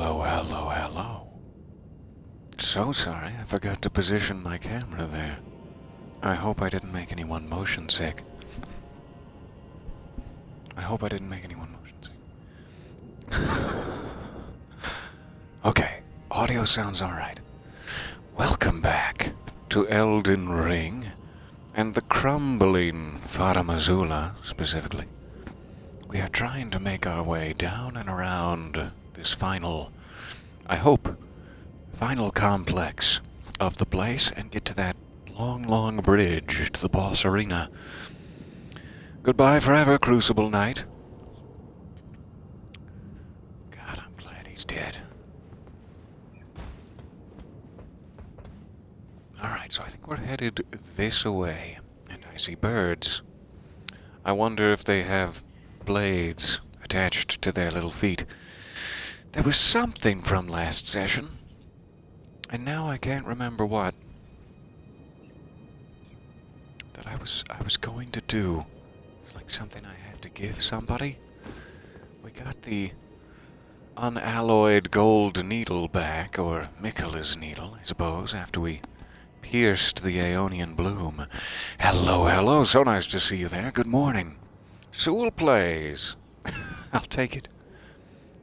Hello, hello, hello. So sorry, I forgot to position my camera there. I hope I didn't make anyone motion sick. Okay, audio sounds alright. Welcome back to Elden Ring and the Crumbling Farum Azula, specifically. We are trying to make our way down and around this final, I hope, final complex of the place and get to that long bridge to the boss arena. Goodbye forever, Crucible Knight. God, I'm glad he's dead. Alright, so I think we're headed this way, and I see birds. I wonder if they have blades attached to their little feet. There was something from last session, and now I can't remember what, that I was going to do. It's like something I had to give somebody. We got the unalloyed gold needle back, or Mikkela's needle, I suppose, after we pierced the Aeonian bloom. Hello, hello, so nice to see you there. Good morning. Soul plays. I'll take it.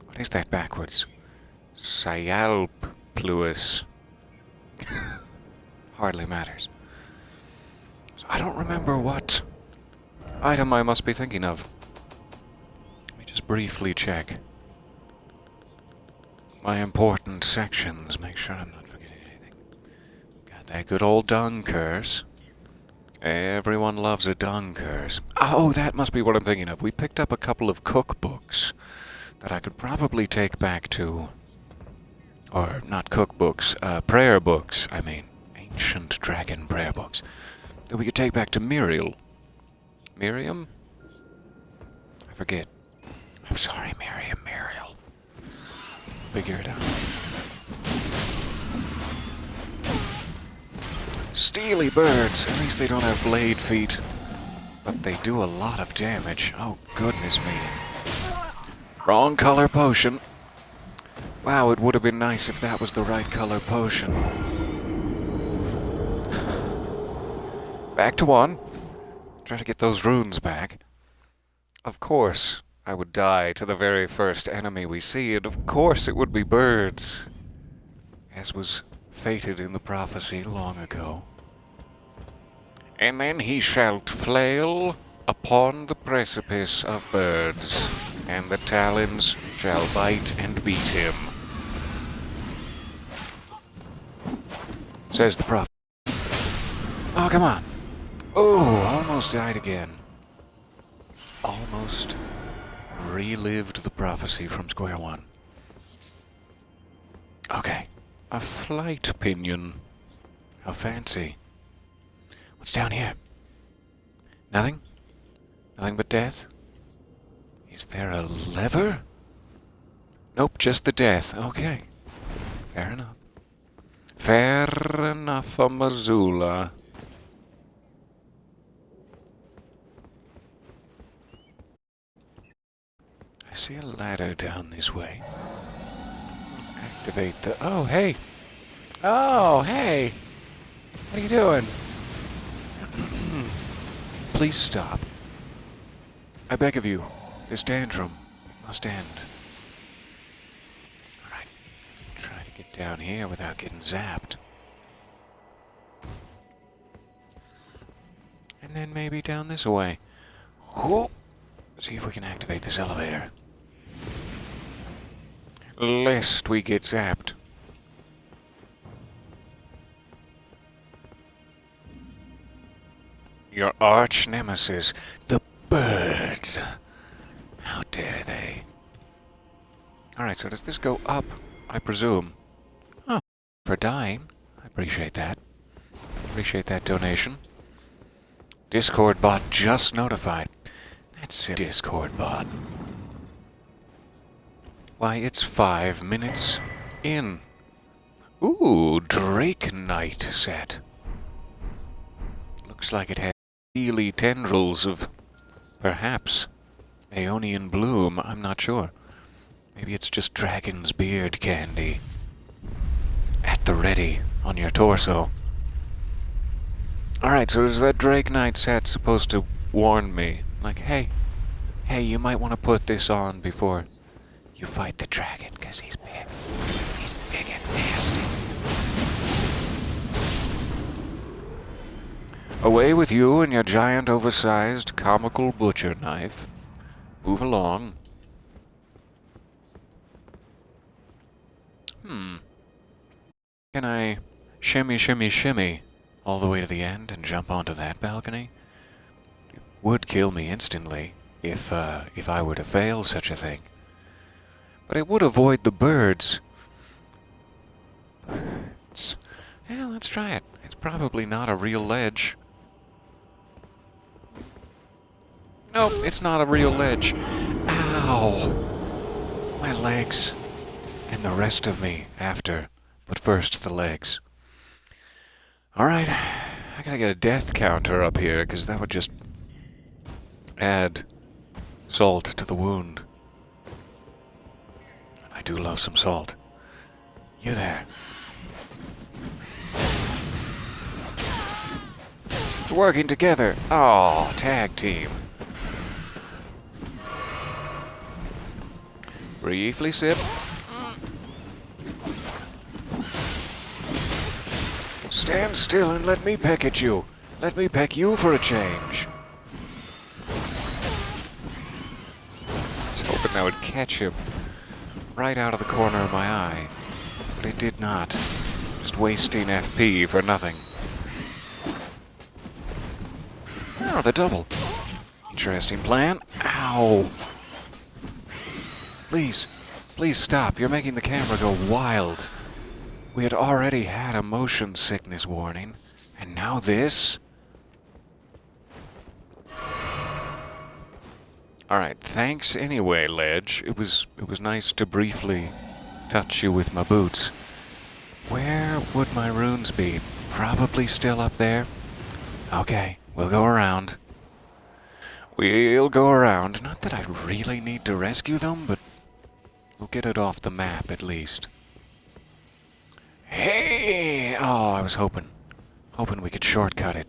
What is that backwards? Sialpluis. Hardly matters. So I don't remember what item I must be thinking of. Let me just briefly check my important sections, make sure I'm not forgetting anything. Got that good old dung curse. Everyone loves a dung curse. Oh, that must be what I'm thinking of. We picked up a couple of cookbooks that I could probably take back to... Or, not cookbooks, prayer books, I mean. Ancient dragon prayer books. That we could take back to Muriel. Miriam? I forget. I'm sorry, Muriel. Figure it out. Steely birds. At least they don't have blade feet. But they do a lot of damage. Oh, goodness me. Wrong color potion. Wow, it would have been nice if that was the right color potion. Back to one. Try to get those runes back. Of course, I would die to the very first enemy we see, and of course it would be birds, as was fated in the prophecy long ago. And then he shalt flail upon the precipice of birds, and the talons shall bite and beat him. Says the prophet. Oh, come on. Oh, almost died again. Almost relived the prophecy from square one. Okay. A flight pinion. How fancy. What's down here? Nothing? Nothing but death? Is there a lever? Nope, just the death. Okay. Fair enough. Fair enough, Azula. I see a ladder down this way. Activate the... Oh, hey! Oh, hey! What are you doing? Please stop. I beg of you. This tantrum must end. Alright. Try to get down here without getting zapped. And then maybe down this way. Whoop! See if we can activate this elevator. Lest we get zapped. Your arch nemesis, the birds. How dare they? Alright, so does this go up, I presume? Oh, for dying. I appreciate that. Appreciate that donation. Discord bot just notified. That's it, Discord bot. Why, it's 5 minutes in. Ooh, Drake Knight set. Looks like it has steely tendrils of, perhaps, Aeonian bloom. I'm not sure. Maybe it's just dragon's beard candy. At the ready, on your torso. Alright, so is that Drake Knight set supposed to warn me? Like, hey, you might want to put this on before you fight the dragon, because he's big. He's big and nasty. Away with you and your giant, oversized, comical butcher knife. Move along. Can I shimmy, shimmy, shimmy all the way to the end and jump onto that balcony? It would kill me instantly if I were to fail such a thing. But it would avoid the birds. Yeah, let's try it. It's probably not a real ledge. Nope, it's not a real ledge. Ow! My legs. And the rest of me after. But first, the legs. Alright, I gotta get a death counter up here, because that would just add salt to the wound. I do love some salt. You there. We're working together. Oh, tag team. Briefly sip. Stand still and let me peck at you. Let me peck you for a change. I was hoping that would catch him right out of the corner of my eye, but it did not. Just wasting FP for nothing. Oh, the double. Interesting plan. Ow! Please, please stop. You're making the camera go wild. We had already had a motion sickness warning, and now this? Alright, thanks anyway, Ledge. It was nice to briefly touch you with my boots. Where would my runes be? Probably still up there? Okay, we'll go around. We'll go around. Not that I really need to rescue them, but we'll get it off the map at least. Hey! Oh, I was hoping we could shortcut it.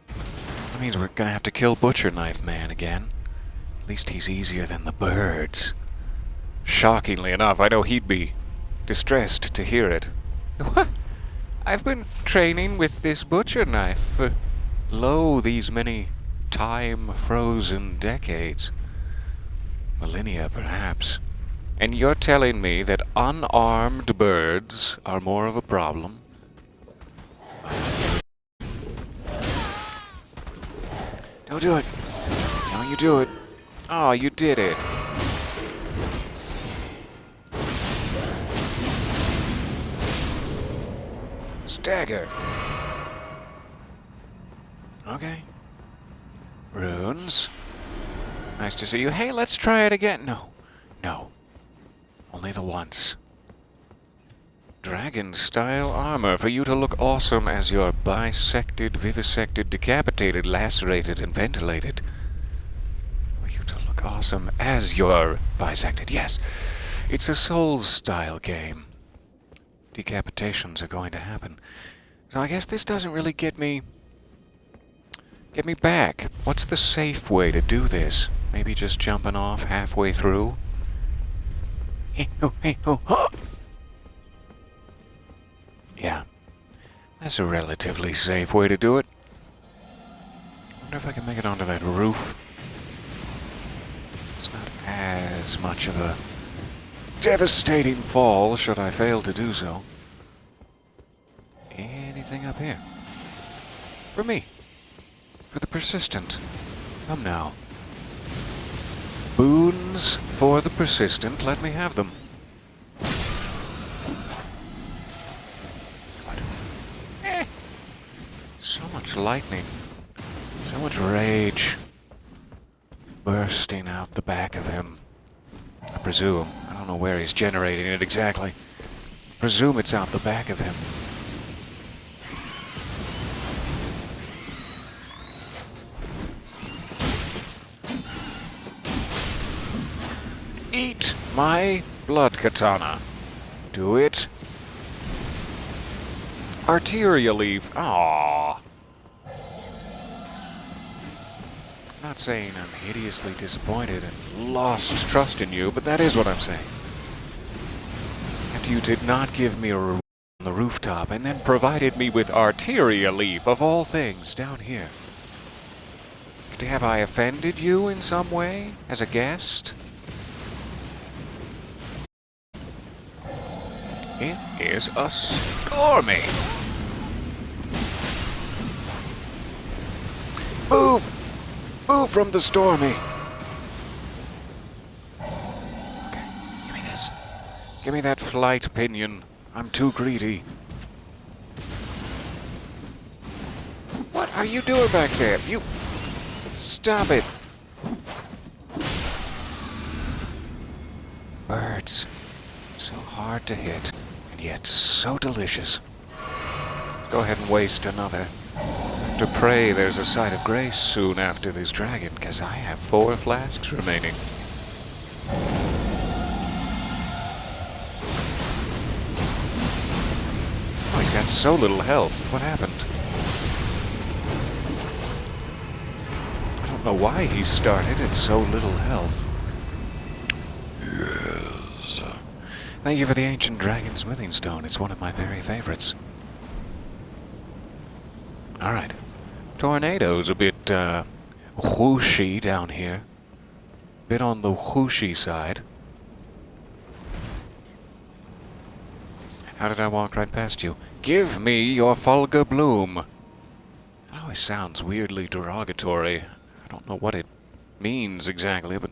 That means we're gonna have to kill Butcher Knife Man again. At least he's easier than the birds. Shockingly enough, I know he'd be distressed to hear it. What? I've been training with this butcher knife for, lo, these many time-frozen decades. Millennia, perhaps. And you're telling me that unarmed birds are more of a problem? Don't do it. Don't you do it. Oh, you did it. Stagger. Okay. Runes. Nice to see you. Hey, let's try it again. No. No. Only the once. Dragon-style armor for you to look awesome as you're bisected, vivisected, decapitated, lacerated, and ventilated. For you to look awesome as you're bisected. Yes, it's a Souls-style game. Decapitations are going to happen. So I guess this doesn't really get me back. What's the safe way to do this? Maybe just jumping off halfway through? Yeah, that's a relatively safe way to do it. Wonder if I can make it onto that roof. It's not as much of a devastating fall should I fail to do so. Anything up here? For me. For the persistent. Come now. Boons for the persistent. Let me have them. What? So much lightning. So much rage. Bursting out the back of him. I presume. I don't know where he's generating it exactly. Presume it's out the back of him. Eat my blood katana. Do it. Arteria leaf. Aww. I'm not saying I'm hideously disappointed and lost trust in you, but that is what I'm saying. After you did not give me a reward on the rooftop and then provided me with Arteria leaf, of all things, down here. Have I offended you in some way as a guest? It is a stormy. Move! Move from the stormy! Okay, give me this. Give me that flight pinion. I'm too greedy. What are you doing back there? You... Stop it! Birds. So hard to hit, and yet so delicious. Let's go ahead and waste another. I have to pray there's a sight of grace soon after this dragon, because I have 4 flasks remaining. Oh, he's got so little health. What happened? I don't know why he started at so little health. Yes. Thank you for the ancient dragon smithing stone. It's one of my very favorites. Alright. Tornado's a bit, whooshy down here. Bit on the whooshy side. How did I walk right past you? Give me your Fulgur Bloom! That always sounds weirdly derogatory. I don't know what it means exactly, but...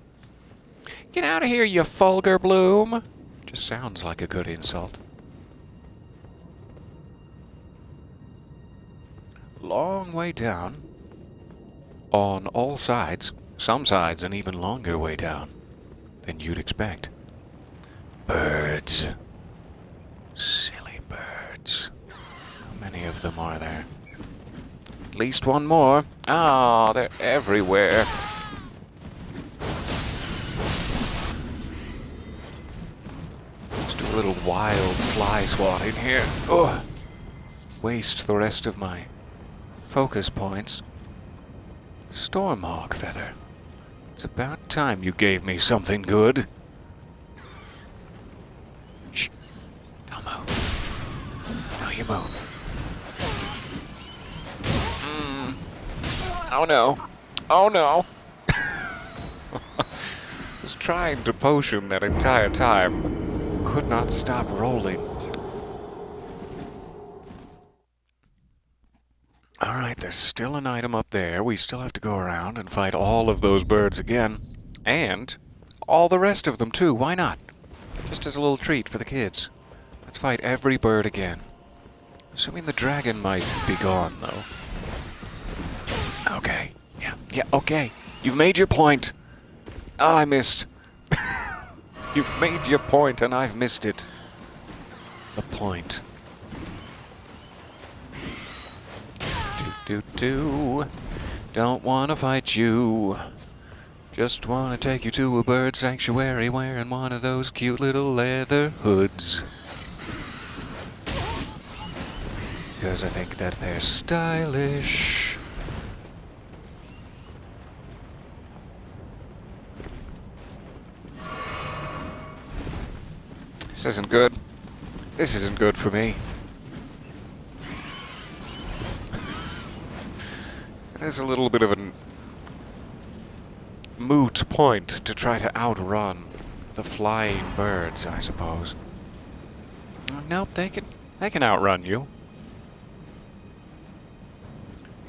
Get out of here, you Fulgur Bloom! Just sounds like a good insult. Long way down. On all sides. Some sides an even longer way down than you'd expect. Birds. Silly birds. How many of them are there? At least one more. Ah, they're everywhere. Let's do a little wild fly swatting here. Ugh. Waste the rest of my focus points. Stormhawk feather. It's about time you gave me something good. Shh. Don't move. No, you move. Oh no. Oh no. Was trying to potion that entire time. Could not stop rolling. Alright, there's still an item up there. We still have to go around and fight all of those birds again. And all the rest of them too. Why not? Just as a little treat for the kids. Let's fight every bird again. Assuming the dragon might be gone, though. Okay. Yeah, okay. You've made your point. Oh, I missed. You've made your point and I've missed it. The point. Don't wanna fight you. Just wanna take you to a bird sanctuary wearing one of those cute little leather hoods. 'Cause I think that they're stylish. This isn't good. This isn't good for me. It is a little bit of a moot point to try to outrun the flying birds, I suppose. Nope, they can outrun you.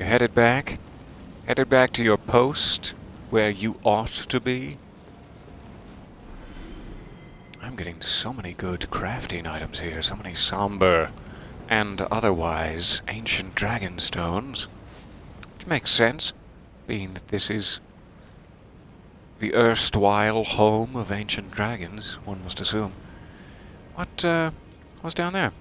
You're headed back? Headed back to your post, where you ought to be? I'm getting so many good crafting items here, so many somber and otherwise ancient dragon stones. Which makes sense, being that this is the erstwhile home of ancient dragons, one must assume. What's down there?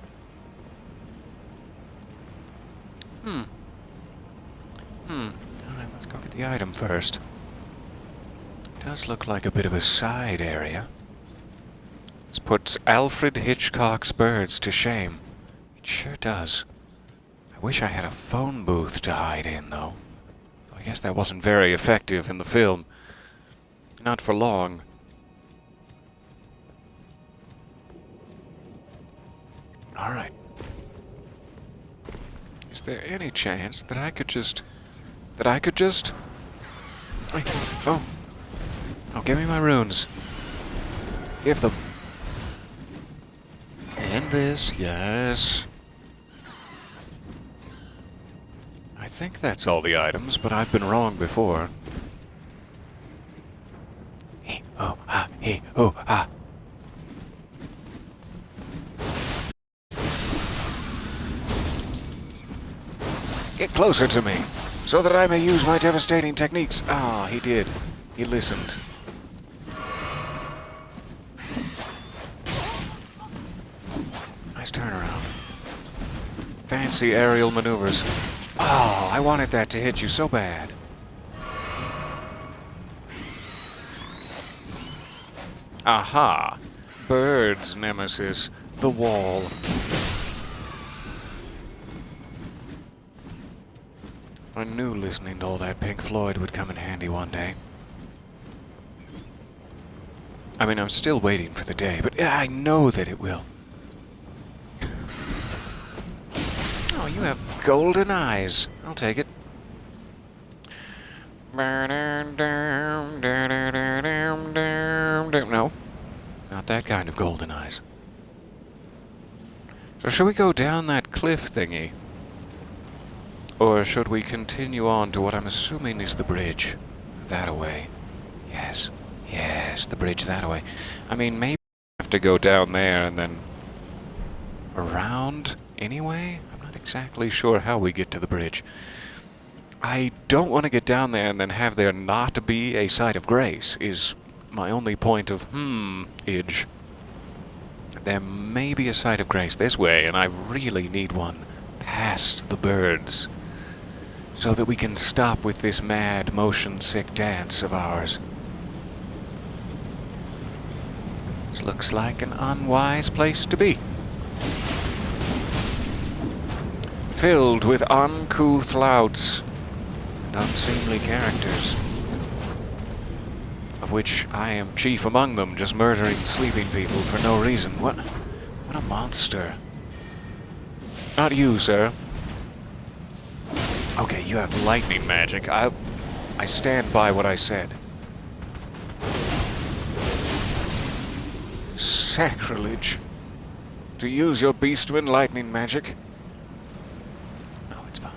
Alright, let's go get the item first. Does look like a bit of a side area. This puts Alfred Hitchcock's birds to shame. It sure does. I wish I had a phone booth to hide in, though. I guess that wasn't very effective in the film. Not for long. Alright. Is there any chance that I could just... Wait, oh. Oh, give me my runes. Give them. And this, yes. I think that's all the items, but I've been wrong before. Hey, oh, ah, hey, oh, ah. Get closer to me, so that I may use my devastating techniques. Ah, he did. He listened. Nice turnaround. Fancy aerial maneuvers. Oh, I wanted that to hit you so bad. Aha! Bird's nemesis, the wall. I knew listening to all that Pink Floyd would come in handy one day. I mean, I'm still waiting for the day, but I know that it will. Oh, you have golden eyes. I'll take it. No, not that kind of golden eyes. So should we go down that cliff thingy? Or should we continue on to what I'm assuming is the bridge? That-a-way. Yes. Yes, the bridge that-a-way. I mean, maybe I have to go down there and then... around anyway? I'm not exactly sure how we get to the bridge. I don't want to get down there and then have there not be a site of grace, is my only point of, idge. There may be a site of grace this way, and I really need one past the birds, so that we can stop with this mad, motion-sick dance of ours. This looks like an unwise place to be. Filled with uncouth louts and unseemly characters, of which I am chief among them, just murdering sleeping people for no reason. What a monster. Not you, sir. Okay, you have lightning magic. I stand by what I said. Sacrilege. To use your beastman lightning magic? No, it's fine.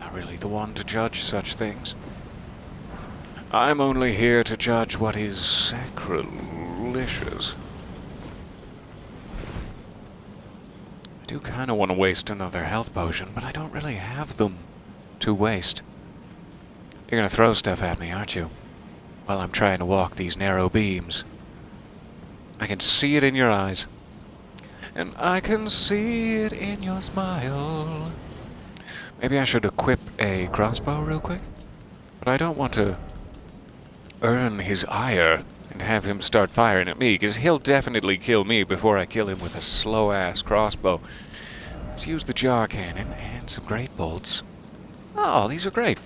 Not really the one to judge such things. I'm only here to judge what is sacrilegious. I do kind of want to waste another health potion, but I don't really have them to waste. You're gonna throw stuff at me, aren't you? While I'm trying to walk these narrow beams. I can see it in your eyes. And I can see it in your smile. Maybe I should equip a crossbow real quick? But I don't want to earn his ire and have him start firing at me, because he'll definitely kill me before I kill him with a slow-ass crossbow. Let's use the jar cannon and some great bolts. Oh, these are great.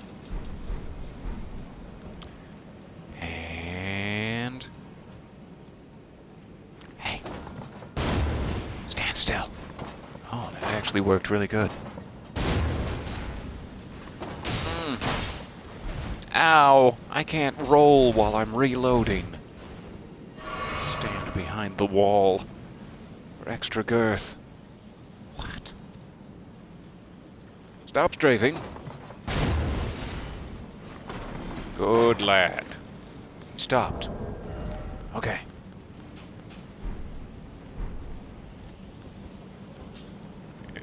And... hey. Stand still. Oh, that actually worked really good. Ow! I can't roll while I'm reloading. Stand behind the wall for extra girth. What? Stop strafing. Good lad. He stopped. Okay.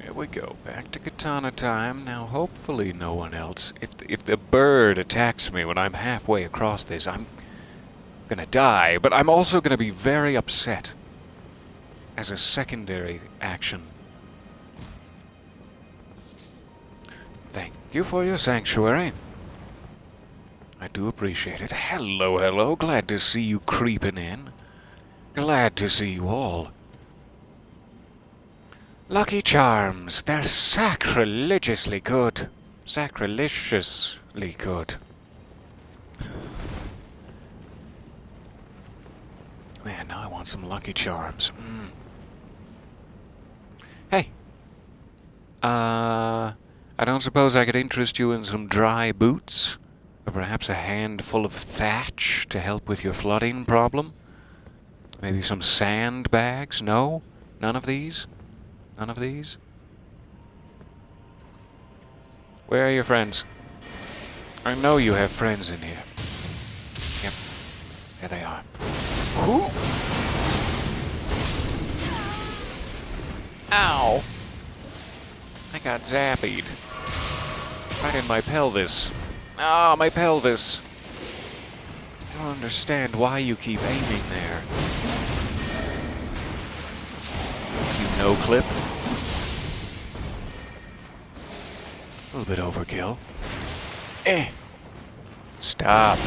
Here we go. Back to katana time. Now, hopefully no one else... If the bird attacks me when I'm halfway across this, I'm gonna die. But I'm also gonna be very upset as a secondary action. Thank you for your sanctuary. I do appreciate it. Hello, hello. Glad to see you creeping in. Glad to see you all. Lucky Charms, they're sacrilegiously good. Sacrilegiously good. Man, now I want some Lucky Charms. Hey. I don't suppose I could interest you in some dry boots? Or perhaps a handful of thatch to help with your flooding problem? Maybe some sandbags? No? None of these? None of these? Where are your friends? I know you have friends in here. Yep. Here they are. Ooh. Ow! I got zappied. Right in my pelvis. Ah, my pelvis. I don't understand why you keep aiming there. You no-clip. A little bit overkill. Stop.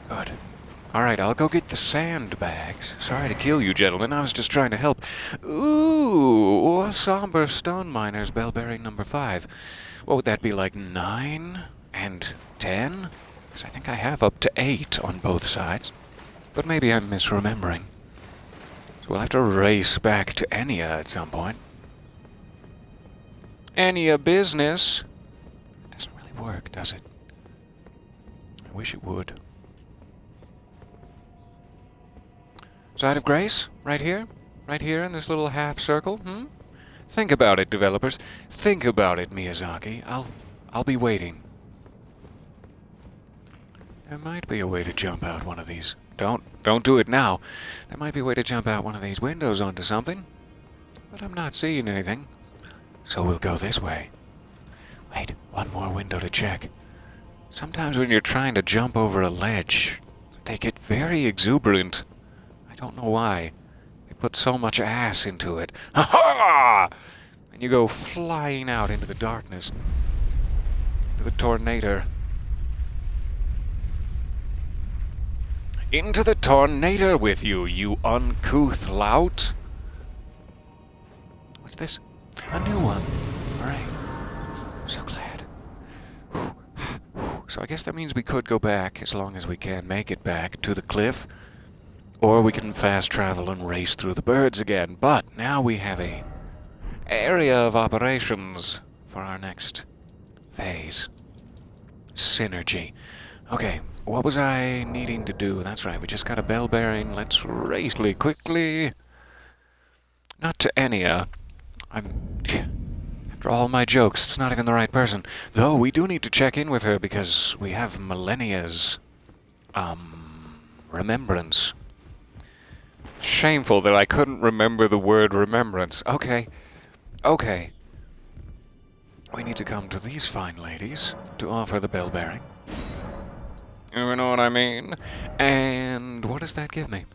Good. Alright, I'll go get the sandbags. Sorry to kill you, gentlemen. I was just trying to help. Ooh, a somber stone miner's bell bearing number 5. What would that be, like 9 and 10? Because I think I have up to 8 on both sides. But maybe I'm misremembering. So we'll have to race back to Enya at some point. Enya business. It doesn't really work, does it? I wish it would. Side of Grace? Right here? Right here in this little half circle? Think about it, developers. Think about it, Miyazaki. I'll be waiting. There might be a way to jump out one of these. Don't do it now. There might be a way to jump out one of these windows onto something. But I'm not seeing anything. So we'll go this way. Wait, one more window to check. Sometimes when you're trying to jump over a ledge, they get very exuberant. I don't know why. They put so much ass into it. Ha-ha! And you go flying out into the darkness. Into the tornado. Into the tornado with you, you uncouth lout. What's this? A new one. Alright. I'm so glad. So I guess that means we could go back, as long as we can make it back, to the cliff. Or we can fast travel and race through the birds again. But now we have a area of operations for our next phase. Synergy. Okay, what was I needing to do? That's right, we just got a bell bearing. Let's race really quickly. Not to Enya. After all my jokes, it's not even the right person. Though we do need to check in with her because we have Millennia's remembrance. Shameful that I couldn't remember the word remembrance. Okay. We need to come to these fine ladies to offer the bell bearing. You know what I mean? And what does that give me?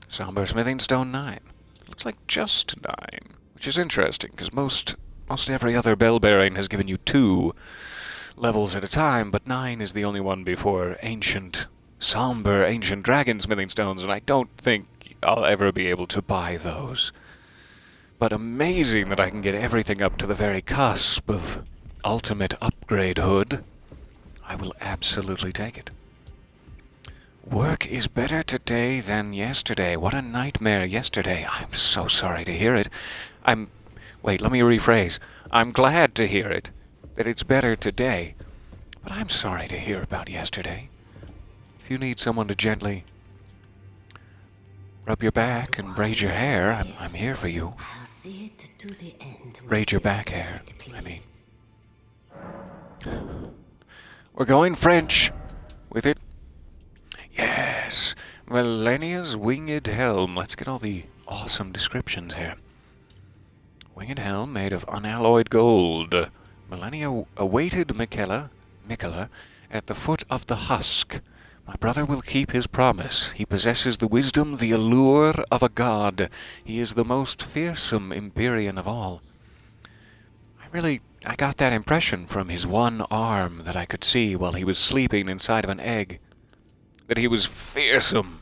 Somber smithing stone 9. Looks like just 9, which is interesting because most every other bell bearing has given you 2 levels at a time, but 9 is the only one before somber ancient dragon smithing stones, and I don't think I'll ever be able to buy those. But amazing that I can get everything up to the very cusp of ultimate upgrade-hood. I will absolutely take it. Work is better today than yesterday. What a nightmare yesterday. I'm so sorry to hear it. Wait, let me rephrase. I'm glad to hear it, that it's better today. But I'm sorry to hear about yesterday. If you need someone to gently rub your back and braid your hair, I'm here for you. Braid your back hair, I mean. We're going French with it. Yes, Millennia's winged helm. Let's get all the awesome descriptions here. Winged helm made of unalloyed gold. Millennia awaited Miquella at the foot of the husk. My brother will keep his promise. He possesses the wisdom, the allure of a god. He is the most fearsome Empyrean of all. I really I got that impression from his one arm that I could see while he was sleeping inside of an egg. That he was fearsome.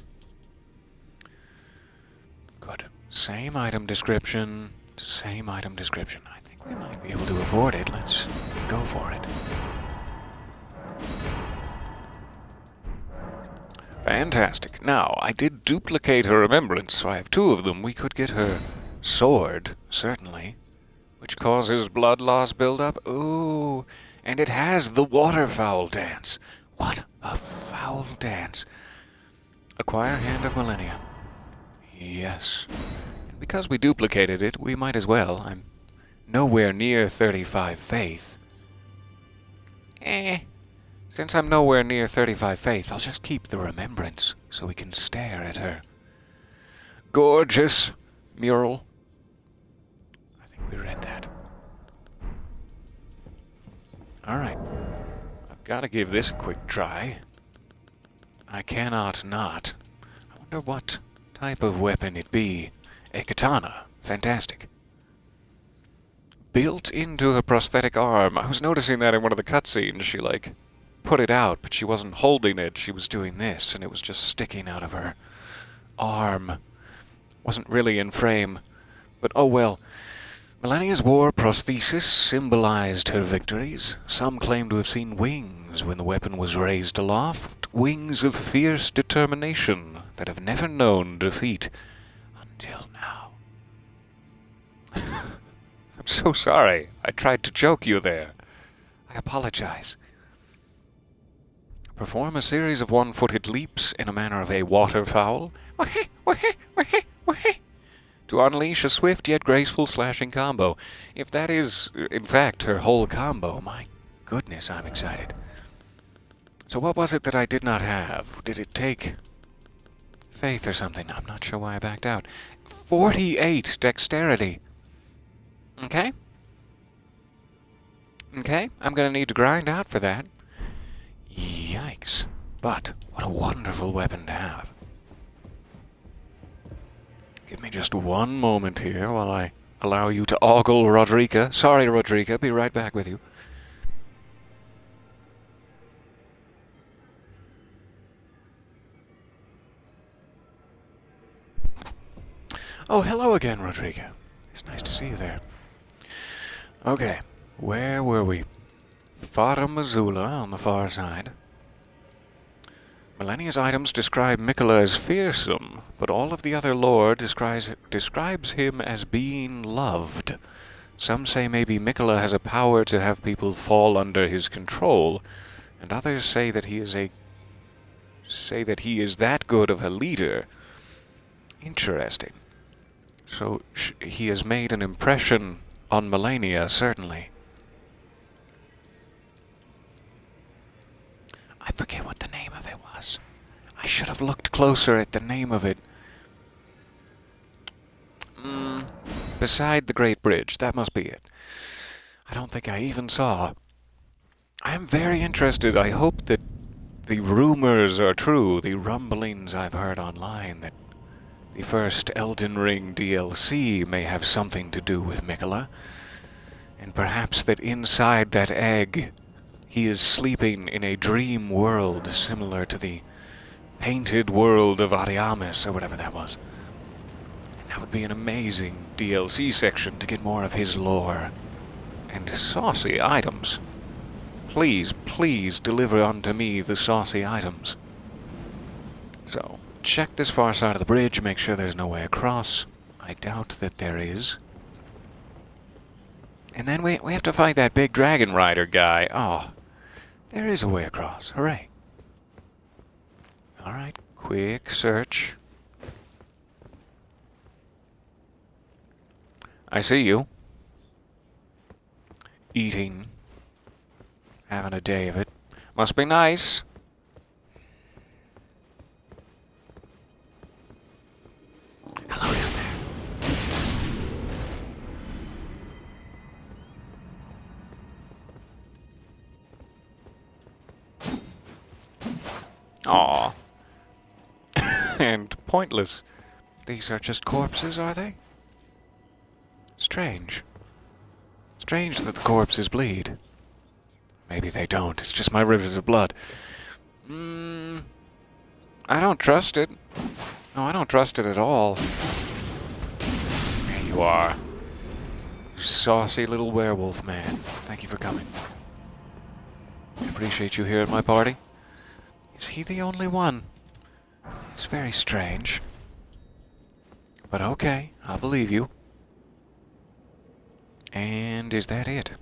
Good. Same item description. Same item description. I think we might be able to afford it. Let's go for it. Fantastic. Now, I did duplicate her remembrance, so I have 2 of them. We could get her sword, certainly, which causes blood loss buildup. Ooh, and it has the waterfowl dance. What a foul dance. Acquire Hand of Millennia. Yes. And because we duplicated it, we might as well. I'm nowhere near 35 faith. Since I'm nowhere near 35 faith, I'll just keep the remembrance so we can stare at her gorgeous mural. I think we read that. Alright. I've got to give this a quick try. I cannot not. I wonder what type of weapon it be. A katana. Fantastic. Built into her prosthetic arm. I was noticing that in one of the cutscenes. She, put it out, but she wasn't holding it. She was doing this, and it was just sticking out of her arm. Wasn't really in frame. But oh well. Millennia's war prosthesis symbolized her victories. Some claim to have seen wings when the weapon was raised aloft. Wings of fierce determination that have never known defeat. Until now. I'm so sorry. I tried to choke you there. I apologize. Perform a series of one-footed leaps in a manner of a waterfowl. To unleash a swift yet graceful slashing combo. If that is, in fact, her whole combo, my goodness, I'm excited. So what was it that I did not have? Did it take faith or something? I'm not sure why I backed out. 48 dexterity. Okay? Okay, I'm gonna need to grind out for that. Yikes. But, what a wonderful weapon to have. Give me just one moment here while I allow you to ogle Rodrika. Sorry, Rodrika. Be right back with you. Oh, hello again, Rodrika. It's nice to see you there. Okay, where were we? Farum Azula on the far side. Millennia's items describe Mikola as fearsome, but all of the other lore describes him as being loved. Some say maybe Mikola has a power to have people fall under his control, and others say that he is that good of a leader. Interesting. So he has made an impression on Millennia, certainly. I forget what the name of it was. I should have looked closer at the name of it. Beside the Great Bridge, that must be it. I don't think I even saw. I'm very interested. I hope that the rumors are true, the rumblings I've heard online, that the first Elden Ring DLC may have something to do with Mikola, and perhaps that inside that egg he is sleeping in a dream world similar to the painted world of Ariamis, or whatever that was. And that would be an amazing DLC section to get more of his lore. And saucy items. Please, please deliver unto me the saucy items. So, check this far side of the bridge, make sure there's no way across. I doubt that there is. And then we have to fight that big dragon rider guy. Oh, there is a way across. Hooray. Alright, quick search. I see you. Eating. Having a day of it. Must be nice. Hello down there. Aww. And pointless. These are just corpses, are they? Strange. It's Strange that the corpses bleed. Maybe they don't. It's just my rivers of blood. I don't trust it. No, I don't trust it at all. There you are. You saucy little werewolf man. Thank you for coming. I appreciate you here at my party. Is he the only one? It's very strange. But okay, I'll believe you. And is that it?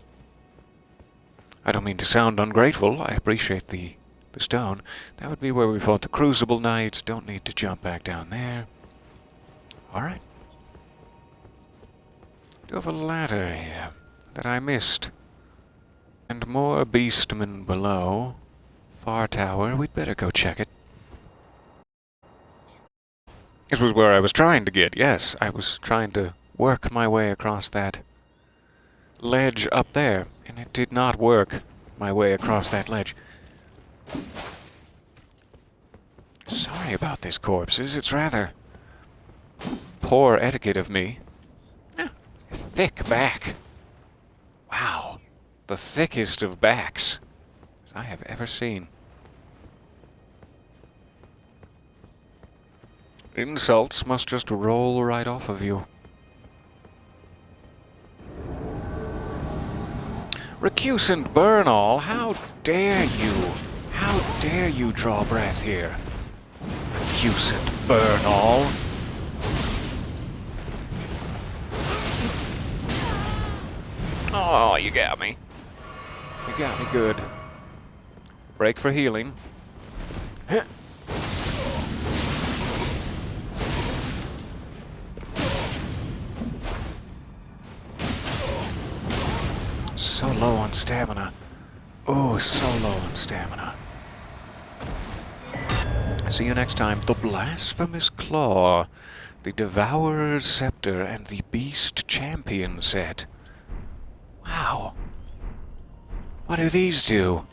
I don't mean to sound ungrateful. I appreciate the stone. That would be where we fought the Crucible Knights. Don't need to jump back down there. Alright. Do have a ladder here that I missed. And more beastmen below. Far tower. We'd better go check it. This was where I was trying to get, yes. I was trying to work my way across that ledge up there, and it did not work my way across that ledge. Sorry about this, corpses. It's rather poor etiquette of me. Thick back. Wow. The thickest of backs I have ever seen. Insults must just roll right off of you. Recusant burn all, how dare you? How dare you draw breath here? Recusant burn all. Oh, you got me. You got me good. Break for healing. So low on stamina. Oh, so low on stamina. See you next time. The Blasphemous Claw, the Devourer's Scepter, and the Beast Champion set. Wow. What do these do?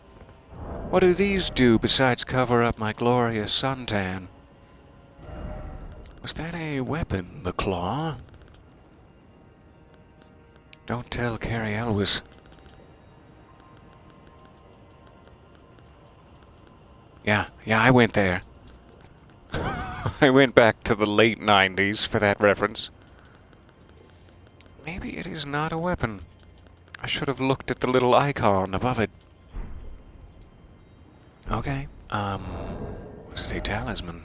What do these do besides cover up my glorious suntan? Was that a weapon, the claw? Don't tell Carrie Elwes. Yeah, I went there. I went back to the late 90s for that reference. Maybe it is not a weapon. I should have looked at the little icon above it. Okay, was it a talisman?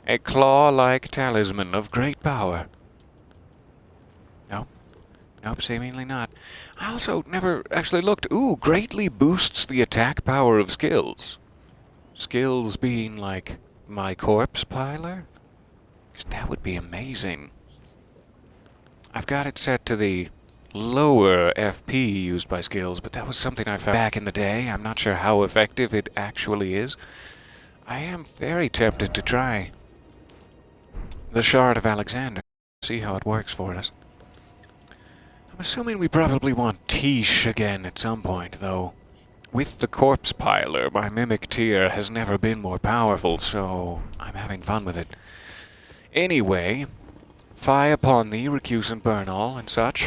A claw-like talisman of great power. Nope, seemingly not. I also never actually looked. Ooh, greatly boosts the attack power of skills. Skills being like my corpse piler? 'Cause that would be amazing. I've got it set to the lower FP used by skills, but that was something I found back in the day. I'm not sure how effective it actually is. I am very tempted to try the Shard of Alexander. See how it works for us. I'm assuming we probably want Tish again at some point, though. With the Corpse Piler, my Mimic tier has never been more powerful, so I'm having fun with it. Anyway, fie upon thee, recusant burn all, and such.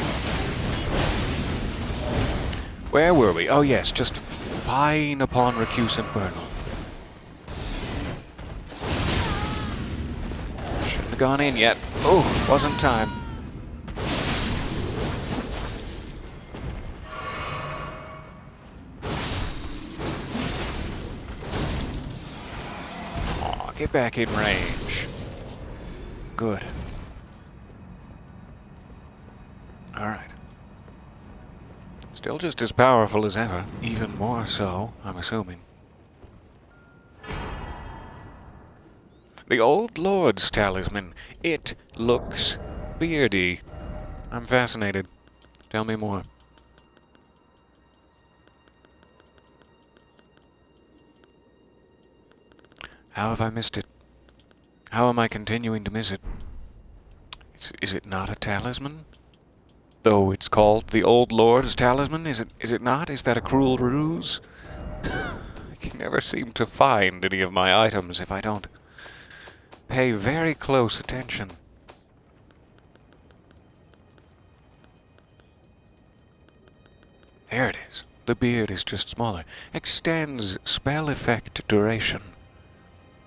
Where were we? Oh yes, just fine upon recusant burn all. Shouldn't have gone in yet. Oh, wasn't time. Get back in range. Good. Alright. Still just as powerful as ever. Even more so, I'm assuming. The Old Lord's talisman. It looks beardy. I'm fascinated. Tell me more. How have I missed it? How am I continuing to miss it? Is it not a talisman? Though it's called the Old Lord's talisman, is it not? Is that a cruel ruse? I can never seem to find any of my items if I don't pay very close attention. the beard is just smaller. Extends spell effect duration.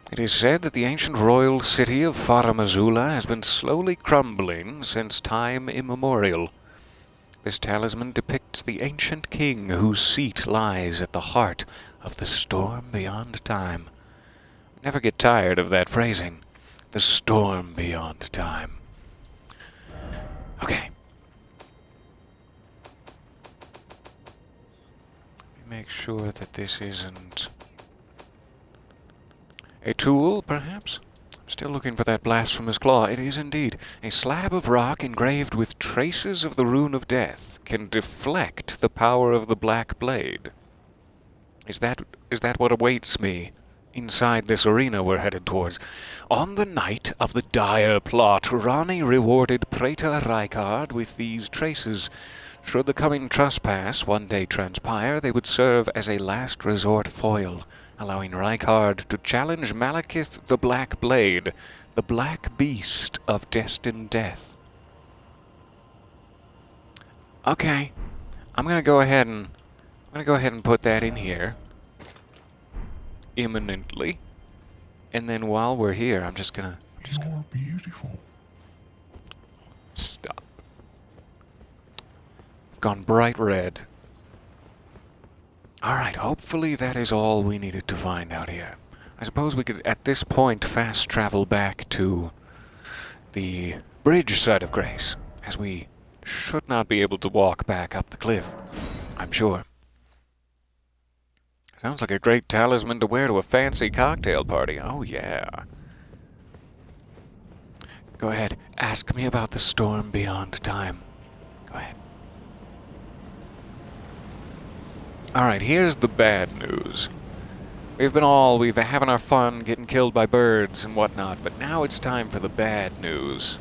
It is said that the ancient royal city of Farum Azula has been slowly crumbling since time immemorial. This talisman depicts the ancient king whose seat lies at the heart of the storm beyond time. Never get tired of that phrasing. The storm beyond time. Okay. Let me make sure that this isn't a tool, perhaps? I'm still looking for that blasphemous claw. It is indeed. A slab of rock engraved with traces of the rune of death can deflect the power of the black blade. Is that what awaits me inside this arena we're headed towards? On the night of the dire plot, Ronnie rewarded Praetor Rykard with these traces. Should the coming trespass one day transpire, they would serve as a last resort foil, allowing Rykard to challenge Malekith the Black Blade, the black beast of destined death. Okay, I'm gonna go ahead and put that in here imminently, and then while we're here, I'm just gonna. You're beautiful. Stop. I've gone bright red. Alright, hopefully that is all we needed to find out here. I suppose we could, at this point, fast travel back to the bridge side of Grace, as we should not be able to walk back up the cliff, I'm sure. Sounds like a great talisman to wear to a fancy cocktail party. Oh, yeah. Go ahead, ask me about the storm beyond time. Go ahead. Alright, here's the bad news. We've been having our fun getting killed by birds and whatnot, but now it's time for the bad news.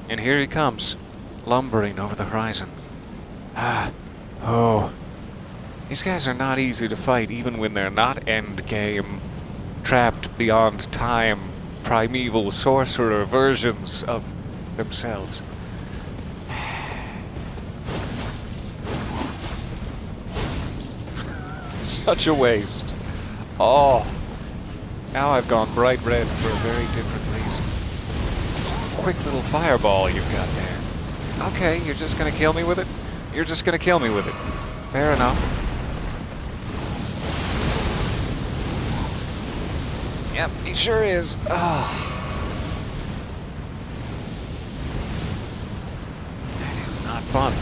And here he comes, lumbering over the horizon. These guys are not easy to fight, even when they're not endgame, trapped beyond time, primeval sorcerer versions of themselves. Such a waste. Oh, now I've gone bright red for a very different reason. Quick little fireball you've got there. Okay, you're just gonna kill me with it? You're just gonna kill me with it. Fair enough. Yep, he sure is. That is not fun.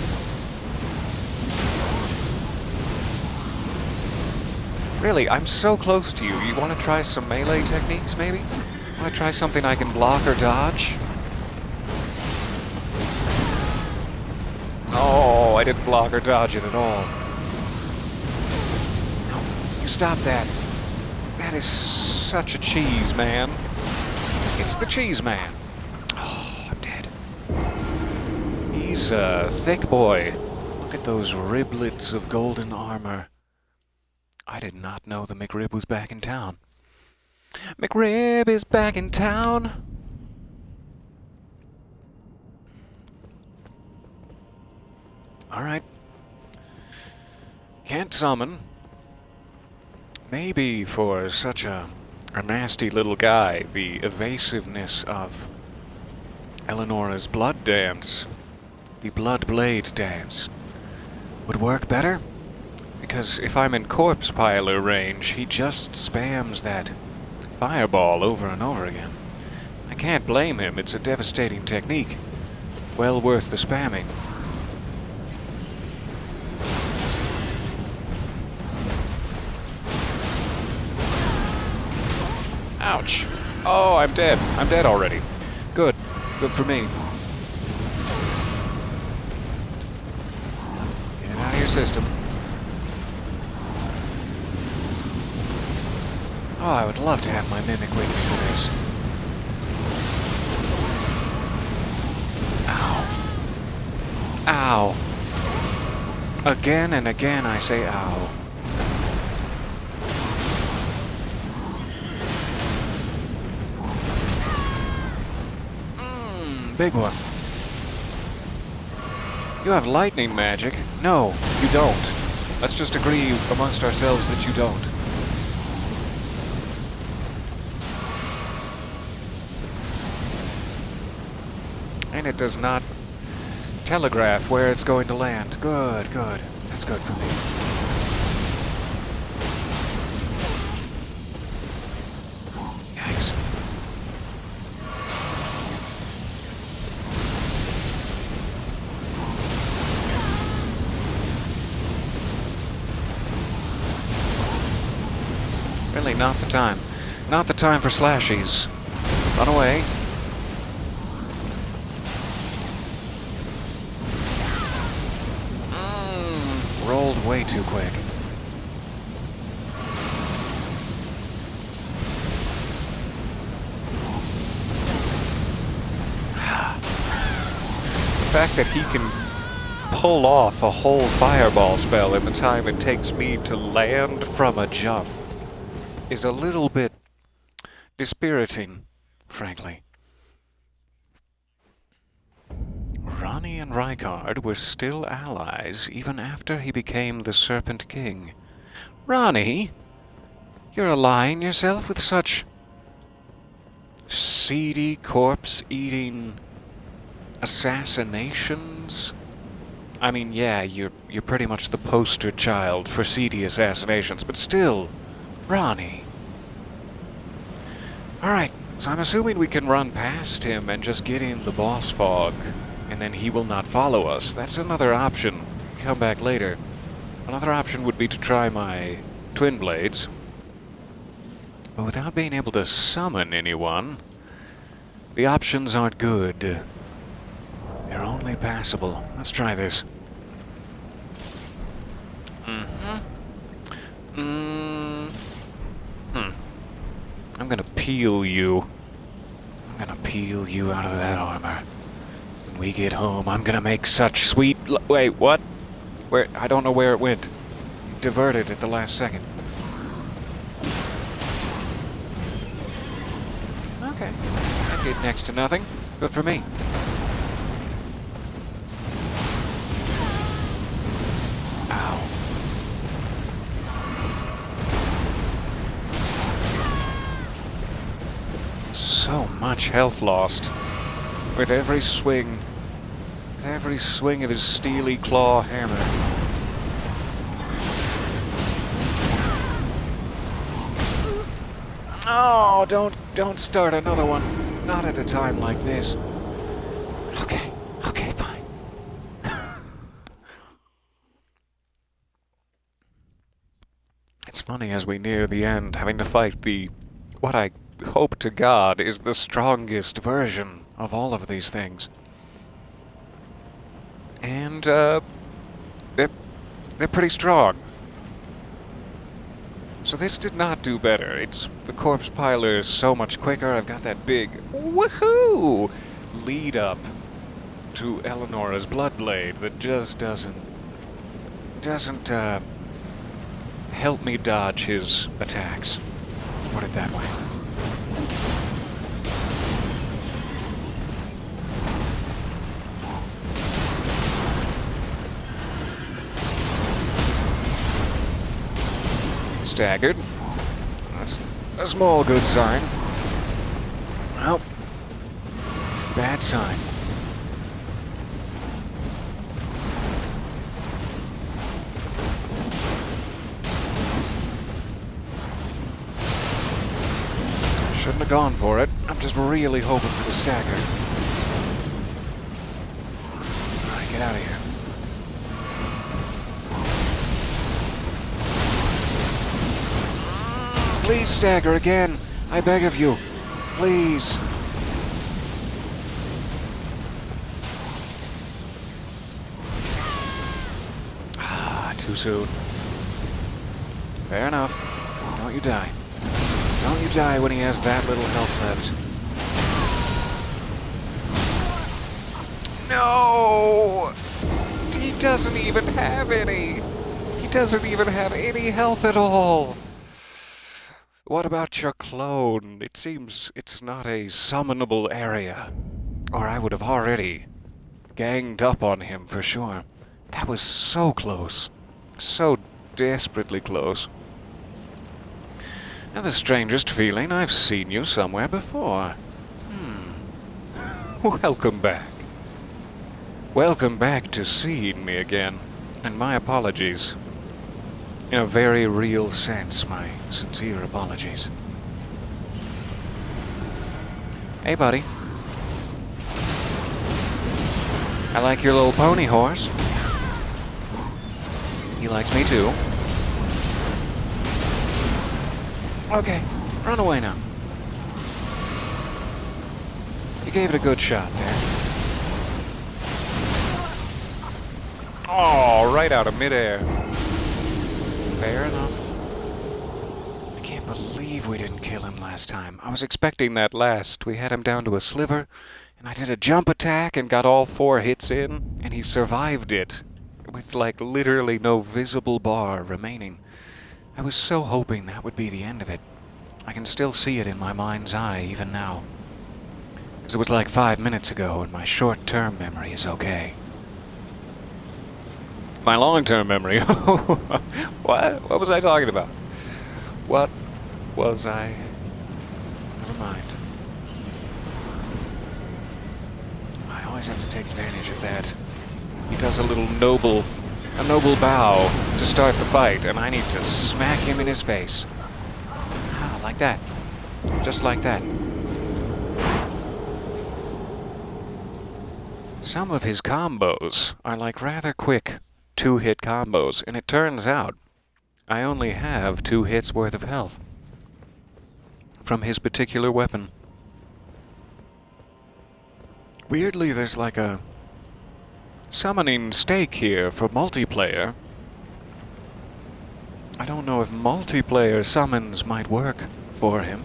Really, I'm so close to you. You want to try some melee techniques, maybe? Want to try something I can block or dodge? Oh, I didn't block or dodge it at all. No, you stop that. That is such a cheese, man. It's the cheese man. Oh, I'm dead. He's a thick boy. Look at those riblets of golden armor. I did not know the McRib was back in town. McRib is back in town. Alright. Can't summon. Maybe for such a nasty little guy, the evasiveness of Eleonora's blood dance, the blood blade dance, would work better? Because if I'm in corpse piler range, he just spams that fireball over and over again. I can't blame him, it's a devastating technique. Well worth the spamming. Ouch! Oh, I'm dead. I'm dead already. Good. Good for me. Get it out of your system. Oh, I would love to have my mimic with me for this. Ow. Ow. Again and again I say ow. Big one. You have lightning magic? No, you don't. Let's just agree amongst ourselves that you don't. And it does not telegraph where it's going to land. Good, good. That's good for me. Yikes. Really, not the time. Not the time for slashies. Run away. Rolled way too quick. The fact that he can pull off a whole fireball spell in the time it takes me to land from a jump is a little bit dispiriting, frankly. Ronnie and Rykard were still allies even after he became the Serpent King. Ronnie? You're allying yourself with such seedy, corpse-eating assassinations? I mean, yeah, you're pretty much the poster child for seedy assassinations, but still, Ronnie. Alright, so I'm assuming we can run past him and just get in the boss fog, and then he will not follow us. That's another option. Come back later. Another option would be to try my twin blades. But without being able to summon anyone, the options aren't good. They're only passable. Let's try this. I'm gonna peel you. I'm gonna peel you out of that armor. When we get home, I'm gonna make such sweet... Wait, what? Where? I don't know where it went. Diverted at the last second. Okay. That did next to nothing. Good for me. Ow. So much health lost. With every swing. With every swing of his steely claw hammer. Oh, don't start another one. Not at a time like this. Okay, fine. It's funny as we near the end, having to fight what I hope to God is the strongest version of all of these things. And, they're pretty strong. So this did not do better. The corpse piler is so much quicker. I've got that big woohoo lead up to Eleonora's Bloodblade that just doesn't help me dodge his attacks. Put it that way. Staggered. That's a small good sign. Well, bad sign. Shouldn't have gone for it. I'm just really hoping for the stagger. Alright, get out of here. Please stagger again. I beg of you. Please. Ah, too soon. Fair enough. Don't you die. Don't you die when he has that little health left. No! He doesn't even have any. He doesn't even have any health at all. What about your clone? It seems it's not a summonable area. Or I would have already ganged up on him for sure. That was so close. So desperately close. Now the strangest feeling, I've seen you somewhere before. Welcome back. Welcome back to seeing me again. And my apologies. In a very real sense, my sincere apologies. Hey, buddy. I like your little pony horse. He likes me too. Okay, run away now. You gave it a good shot there. Oh, right out of midair. Fair enough. I can't believe we didn't kill him last time. I was expecting that last. We had him down to a sliver, and I did a jump attack and got all 4 hits in, and he survived it, with like literally no visible bar remaining. I was so hoping that would be the end of it. I can still see it in my mind's eye even now. Because it was like 5 minutes ago, and my short-term memory is okay. My long-term memory. What? What was I talking about? What was I? Never mind. I always have to take advantage of that. He does a noble bow to start the fight, and I need to smack him in his face. Ah, like that. Just like that. Some of his combos are like rather quick 2-hit combos, and it turns out I only have 2 hits worth of health from his particular weapon. Weirdly, there's like a summoning stake here for multiplayer. I don't know if multiplayer summons might work for him.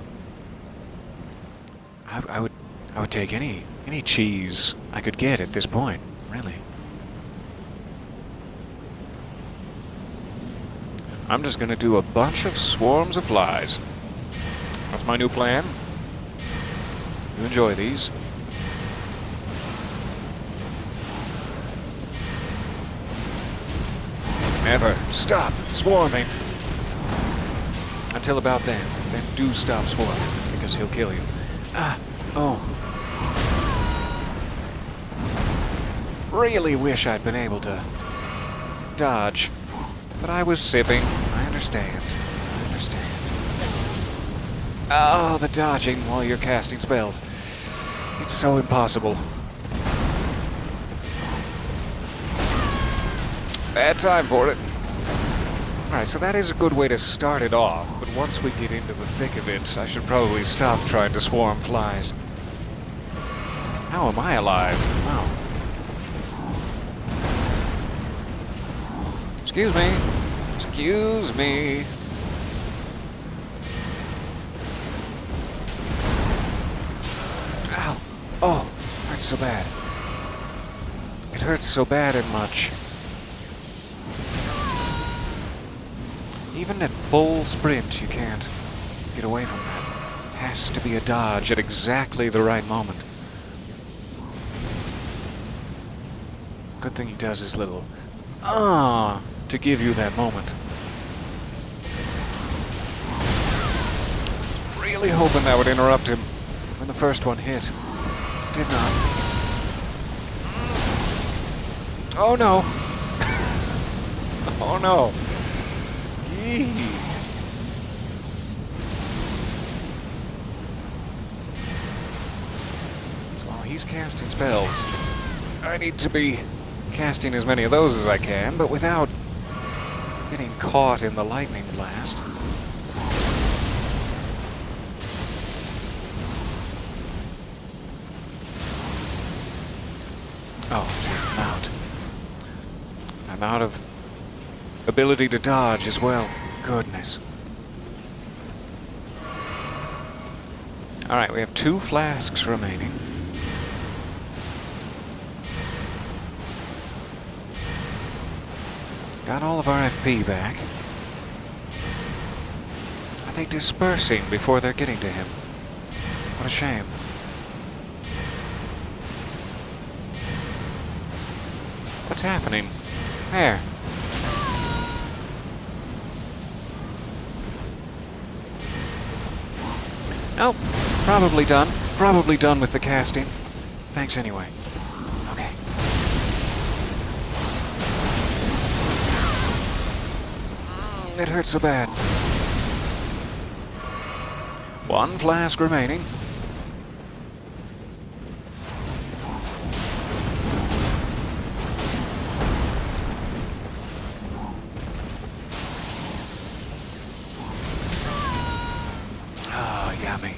I would take any cheese I could get at this point, really. I'm just gonna do a bunch of swarms of flies. That's my new plan. You enjoy these. Never stop swarming. Until about then. Then do stop swarming, because he'll kill you. Oh. Really wish I'd been able to dodge. But I was sipping. I understand. Oh, the dodging while you're casting spells. It's so impossible. Bad time for it. Alright, so that is a good way to start it off, but once we get into the thick of it, I should probably stop trying to swarm flies. How am I alive? Wow. Excuse me. Excuse me. Ow. Oh, hurts so bad. It hurts so bad and much. Even at full sprint, you can't get away from that. Has to be a dodge at exactly the right moment. Good thing he does his little to give you that moment. Really hoping that would interrupt him when the first one hit. Did not. Oh no! Oh no! Yee. So while he's casting spells, I need to be casting as many of those as I can, but without getting caught in the lightning blast. Oh, see, I'm out. I'm out of ability to dodge as well. Goodness. Alright, we have 2 flasks remaining. Got all of our FP back. Are they dispersing before they're getting to him? What a shame. What's happening? There. Nope. Probably done. Probably done with the casting. Thanks anyway. Okay. It hurts so bad. One flask remaining. Oh, he got me.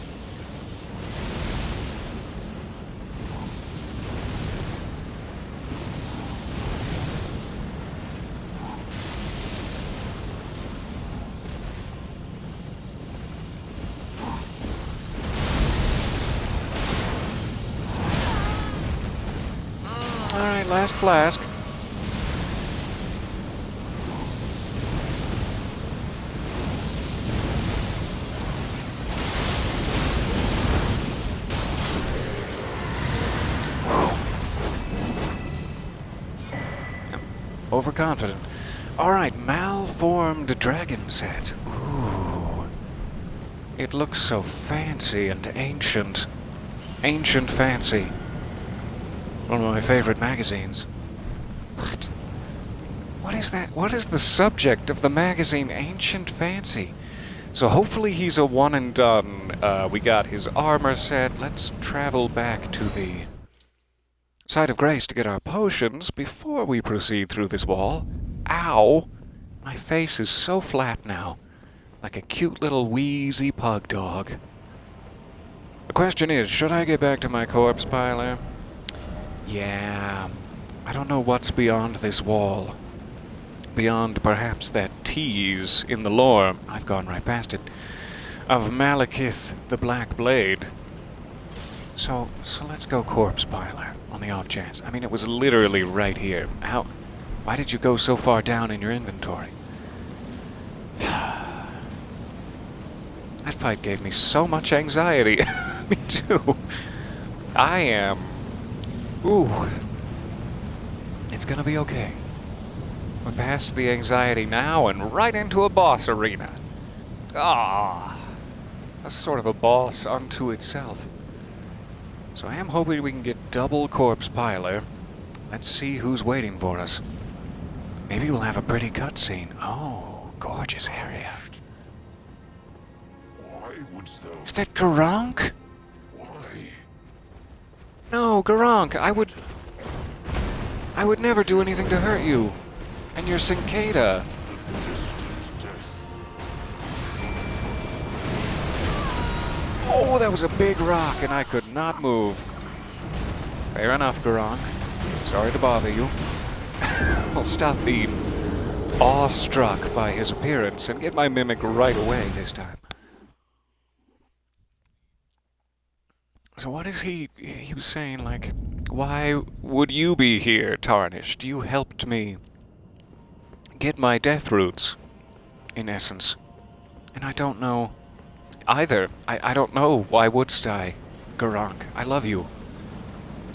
Alright, last flask. Overconfident. Alright, malformed dragon set. Ooh. It looks so fancy and ancient. Ancient fancy. One of my favorite magazines. What? What is that? What is the subject of the magazine Ancient Fancy? So hopefully he's a one and done. We got his armor set. Let's travel back to the site of grace to get our potions before we proceed through this wall. Ow! My face is so flat now. Like a cute little wheezy pug dog. The question is, should I get back to my corpse piler? Yeah, I don't know what's beyond this wall. Beyond perhaps that tease in the lore, I've gone right past it, of Malekith the Black Blade. So let's go corpse piler, on the off chance. I mean, it was literally right here. Why did you go so far down in your inventory? That fight gave me so much anxiety. Me too. I am... Ooh. It's gonna be okay. We're past the anxiety now and right into a boss arena. Ah. That's sort of a boss unto itself. So I am hoping we can get double corpse piler. Let's see who's waiting for us. Maybe we'll have a pretty cutscene. Oh, gorgeous area. Why wouldst thou? Is that Garunk? Why? No, Garunk, I would never do anything to hurt you. And your cicada. The distant death. Oh, that was a big rock and I could not move. Fair enough, Garunk. Sorry to bother you. I'll stop being awestruck by his appearance and get my mimic right away this time. So what is he was saying, like, why would you be here, Tarnished? You helped me get my death roots, in essence. And I don't know either. I don't know, why wouldst I, Garunk? I love you.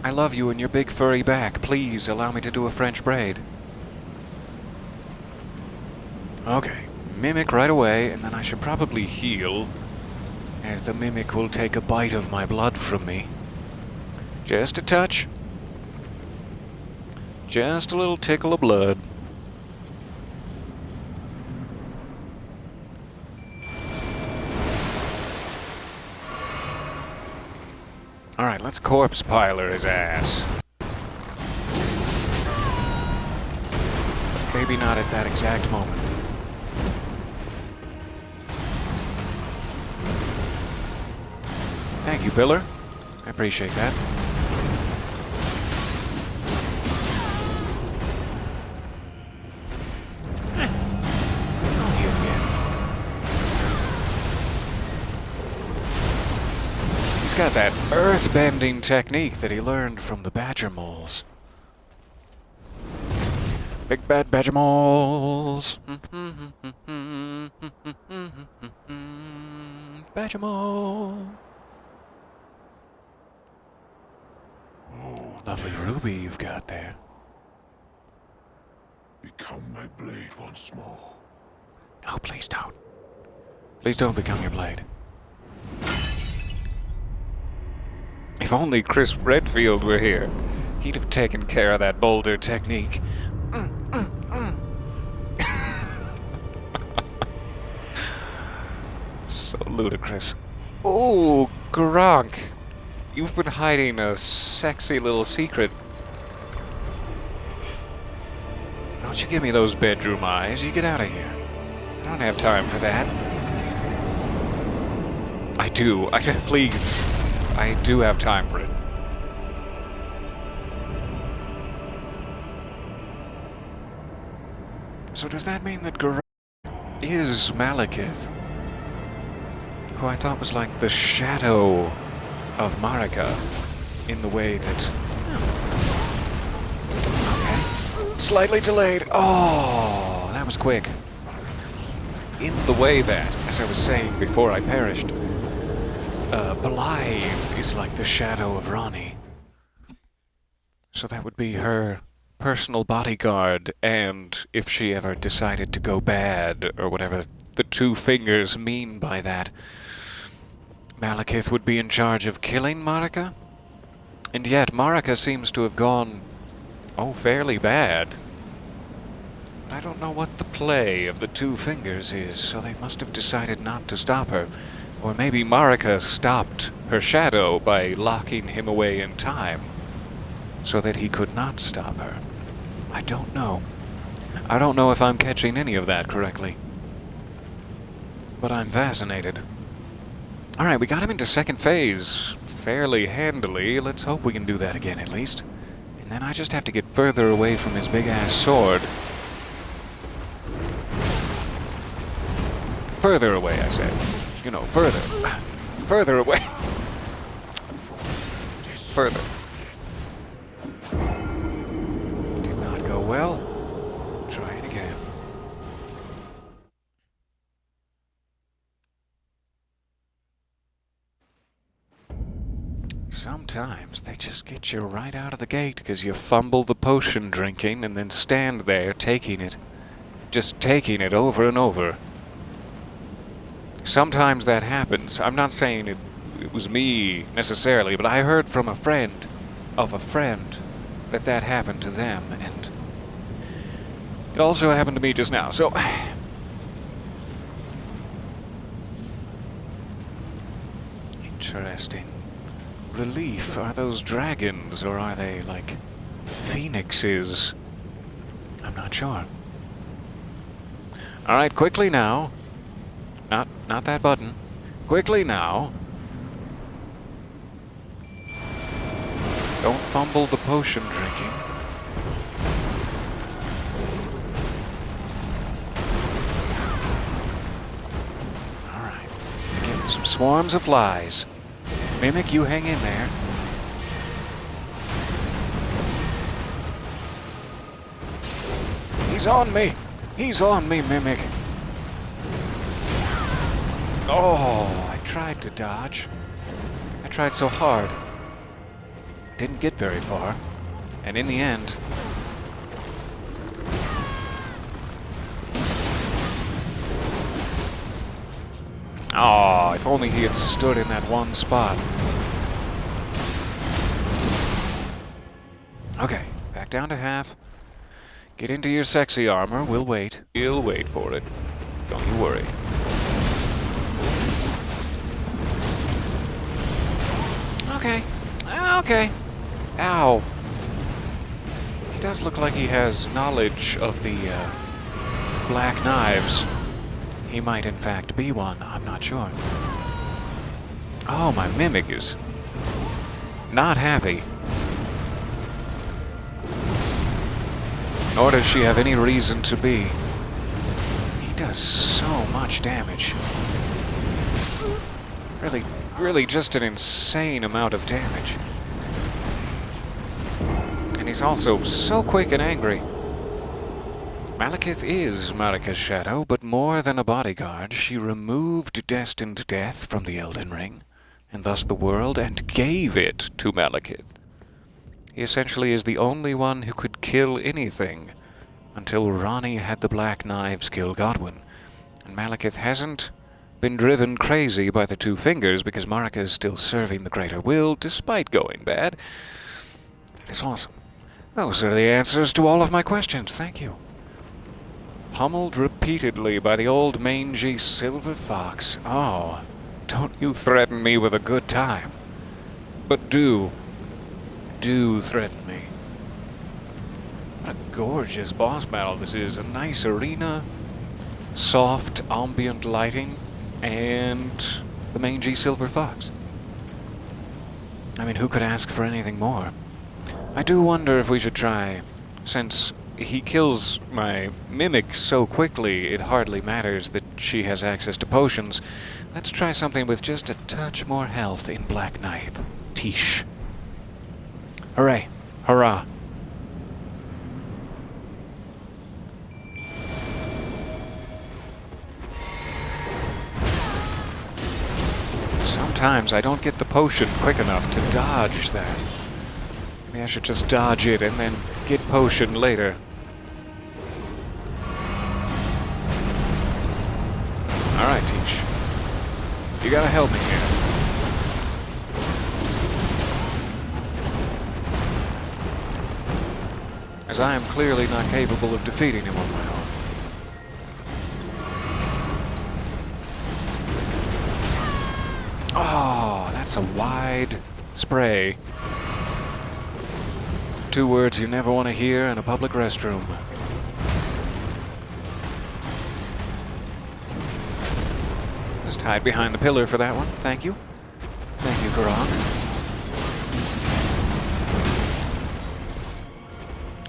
I love you and your big furry back. Please allow me to do a French braid. Okay, mimic right away, and then I should probably heal, as the mimic will take a bite of my blood from me. Just a touch. Just a little tickle of blood. Alright, let's corpse piler his ass. Maybe not at that exact moment. Thank you, Pillar. I appreciate that. Oh, you again. He's got that earth-bending technique that he learned from the badger moles. Big bad badger moles. Badger mole. Oh, lovely ruby you've got there. become my blade once more. Oh, please don't. Please don't become your blade. If only Chris Redfield were here, he'd have taken care of that boulder technique. So ludicrous. Oh, Gronk. You've been hiding a sexy little secret. Don't you give me those bedroom eyes. You get out of here. I don't have time for that. I do. Please. I do have time for it. So does that mean that Gronk is Malekith? Who I thought was like the shadow of Marika, in the way that... Oh. Okay. Slightly delayed. Oh, that was quick. In the way that, as I was saying before I perished, Blythe is like the shadow of Ronnie. So that would be her personal bodyguard, and if she ever decided to go bad, or whatever the two fingers mean by that, Malekith would be in charge of killing Marika? And yet Marika seems to have gone, fairly bad. But I don't know what the play of the two fingers is, so they must have decided not to stop her. Or maybe Marika stopped her shadow by locking him away in time, so that he could not stop her. I don't know. I don't know if I'm catching any of that correctly. But I'm fascinated. Alright, we got him into second phase fairly handily. Let's hope we can do that again at least. And then I just have to get further away from his big-ass sword. Further away, I said. You know, further. Further away. Further. Did not go well. Try it again. Sometimes they just get you right out of the gate because you fumble the potion drinking and then stand there taking it. Just taking it over and over. Sometimes that happens. I'm not saying it was me necessarily, but I heard from a friend of a friend that happened to them, and it also happened to me just now, so... Interesting. Relief. Are those dragons, or are they, like, phoenixes? I'm not sure. Alright, quickly now. Not that button. Quickly now. Don't fumble the potion drinking. Alright. Getting some swarms of flies. Mimic, you hang in there. He's on me! He's on me, Mimic! Oh, I tried to dodge. I tried so hard. Didn't get very far. And in the end... Oh, if only he had stood in that one spot. Okay, back down to half. Get into your sexy armor. We'll wait. We'll wait for it. Don't you worry. Okay. Okay. Ow. He does look like he has knowledge of the, black knives. He might, in fact, be one. I'm not sure. Oh, my Mimic is not happy. Nor does she have any reason to be. He does so much damage. Really just an insane amount of damage. And he's also so quick and angry. Malekith is Marika's shadow, but more than a bodyguard, she removed destined death from the Elden Ring, and thus the world, and gave it to Malekith. He essentially is the only one who could kill anything until Ronnie had the black knives kill Godwin. And Malekith hasn't been driven crazy by the two fingers because Marika is still serving the greater will despite going bad. That is awesome. Those are the answers to all of my questions. Thank you. Pummeled repeatedly by the old mangy silver fox. Oh, don't you threaten me with a good time. But do threaten me. What a gorgeous boss battle this is. A nice arena, soft ambient lighting, and the mangy silver fox. I mean, who could ask for anything more? I do wonder if we should try, since he kills my mimic so quickly it hardly matters that she has access to potions. Let's try something with just a touch more health in Black Knife. Tish. Hooray. Hurrah. Sometimes I don't get the potion quick enough to dodge that. Maybe I should just dodge it and then get potion later. Alright, Tish. You gotta help me here. As I am clearly not capable of defeating him on my own. Oh, that's a wide spray. 2 words you never want to hear in a public restroom. Just hide behind the pillar for that one. Thank you. Thank you, Karok.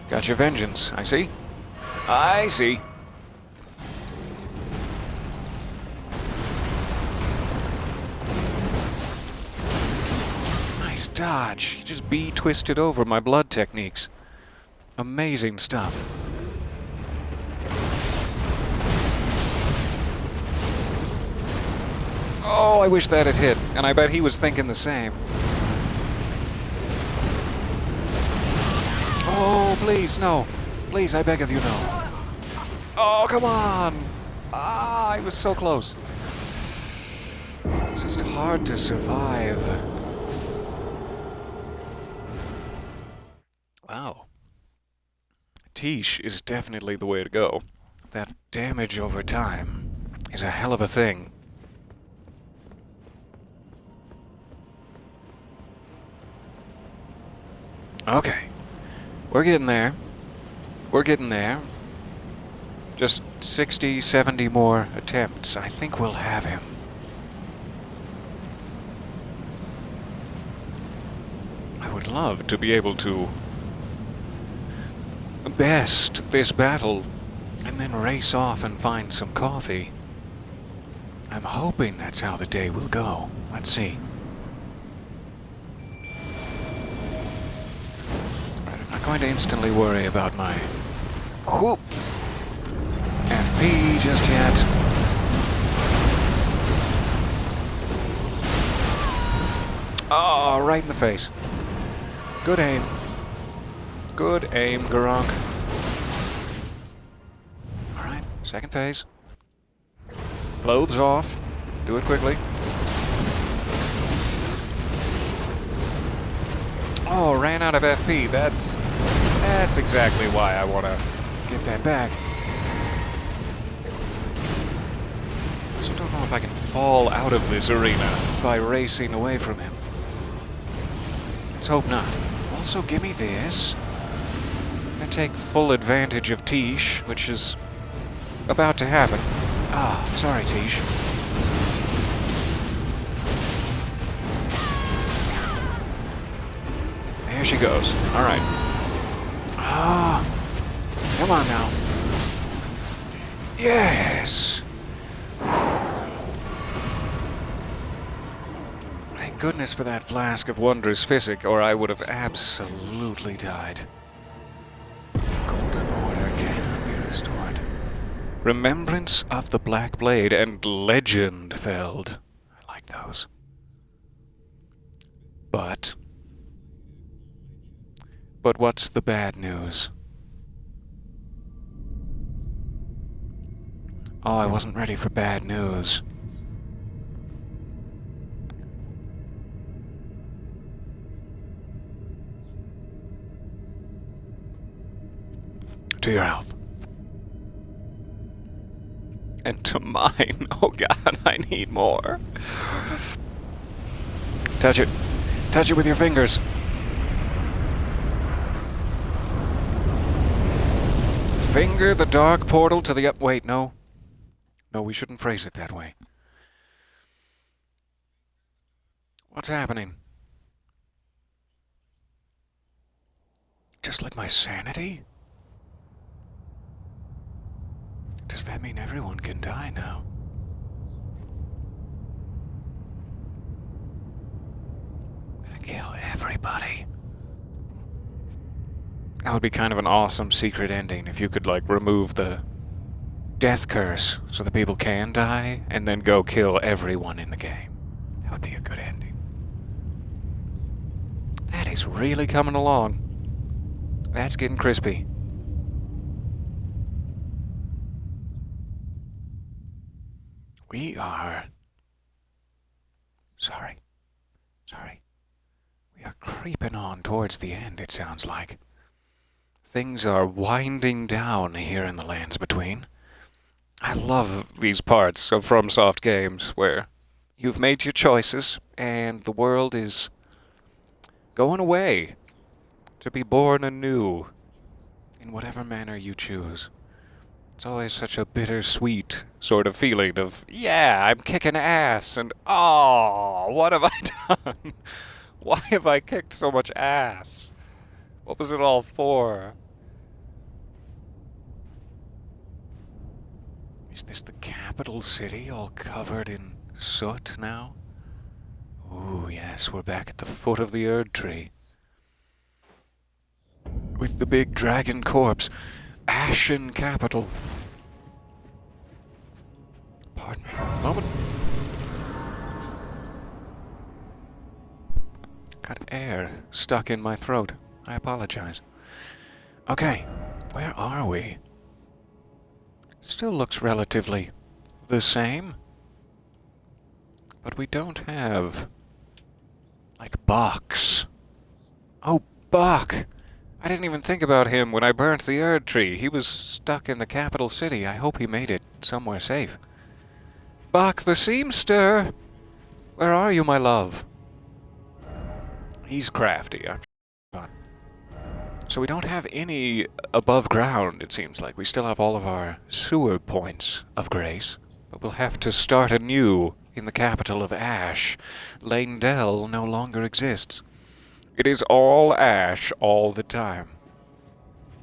Got your vengeance, I see. I see. Nice dodge. He just bee-twisted over my blood techniques. Amazing stuff. Oh, I wish that had hit, and I bet he was thinking the same. Oh, please, no. Please, I beg of you, no. Oh, come on! Ah, I was so close. It's just hard to survive. Wow. Tish is definitely the way to go. That damage over time is a hell of a thing. Okay. We're getting there. We're getting there. Just 60, 70 more attempts. I think we'll have him. I would love to be able to best this battle and then race off and find some coffee. I'm hoping that's how the day will go. Let's see. I'm not going to instantly worry about my whoop FP just yet. Oh, right in the face. Good aim. Good aim, Garunk. Alright, second phase. Clothes off. Do it quickly. Oh, ran out of FP. That's exactly why I want to get that back. I also don't know if I can fall out of this arena by racing away from him. Let's hope not. Also, give me this. I'm going to take full advantage of Tish, which is about to happen. Ah, sorry, Tish. There she goes. All right. Ah, come on now. Yes. Thank goodness for that flask of wondrous physic, or I would have absolutely died. Golden Order cannot be restored. Remembrance of the Black Blade and Legend Felled. I like those. But what's the bad news? Oh, I wasn't ready for bad news. To your health. And to mine. Oh god, I need more. Touch it. Touch it with your fingers. Finger the dark portal to the up... Wait, no. No, we shouldn't phrase it that way. What's happening? Just like my sanity? Does that mean everyone can die now? I'm gonna kill everybody. That would be kind of an awesome secret ending if you could, like, remove the death curse so that people can die and then go kill everyone in the game. That would be a good ending. That is really coming along. That's getting crispy. We are... Sorry. We are creeping on towards the end, it sounds like. Things are winding down here in the Lands Between. I love these parts of FromSoft games where you've made your choices and the world is going away to be born anew in whatever manner you choose. It's always such a bittersweet sort of feeling of, yeah, I'm kicking ass, and oh, what have I done? Why have I kicked so much ass? What was it all for? Is this the capital city all covered in soot now? Ooh, yes, we're back at the foot of the Erd tree. With the big dragon corpse. Ashen capital. Pardon me for a moment. Got air stuck in my throat. I apologize. Okay, where are we? Still looks relatively the same. But we don't have... like, Box. Oh, Buck! I didn't even think about him when I burnt the Erd tree. He was stuck in the capital city. I hope he made it somewhere safe. Buck the Seamster! Where are you, my love? He's crafty, I'm sure. So we don't have any above ground, it seems like. We still have all of our sewer points of grace. But we'll have to start anew in the capital of Ash. Lanedell no longer exists. It is all Ash all the time.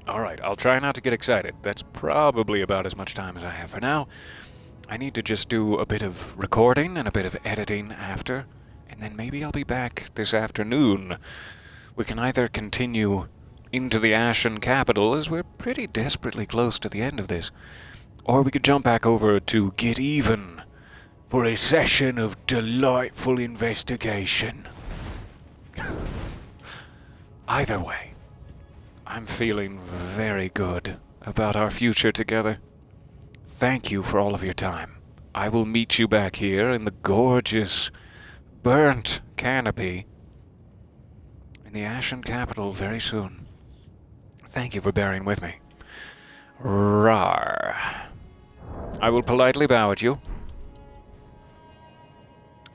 Alright, I'll try not to get excited. That's probably about as much time as I have for now. I need to just do a bit of recording and a bit of editing after, and then maybe I'll be back this afternoon. We can either continue into the Ashen capital, as we're pretty desperately close to the end of this, or we could jump back over to Get Even for a session of delightful investigation. Either way, I'm feeling very good about our future together. Thank you for all of your time. I will meet you back here in the gorgeous, burnt canopy in the Ashen capital very soon. Thank you for bearing with me. Rar. I will politely bow at you,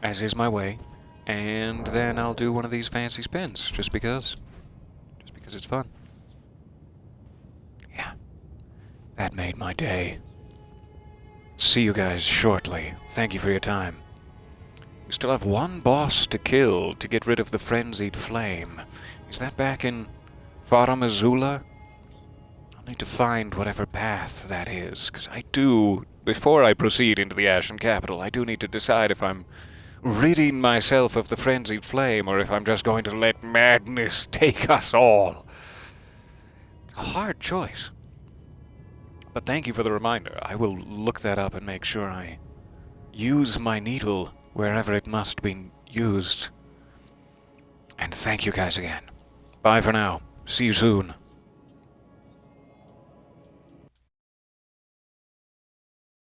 as is my way, and then I'll do one of these fancy spins, just because it's fun. Yeah, that made my day. See you guys shortly. Thank you for your time. We still have one boss to kill to get rid of the frenzied flame. Is that back in Farum Azula? I'll need to find whatever path that is, because I do, before I proceed into the Ashen capital, I do need to decide if I'm ridding myself of the frenzied flame, or if I'm just going to let madness take us all. It's a hard choice. But thank you for the reminder. I will look that up and make sure I use my needle wherever it must be used. And thank you guys again. Bye for now. See you soon.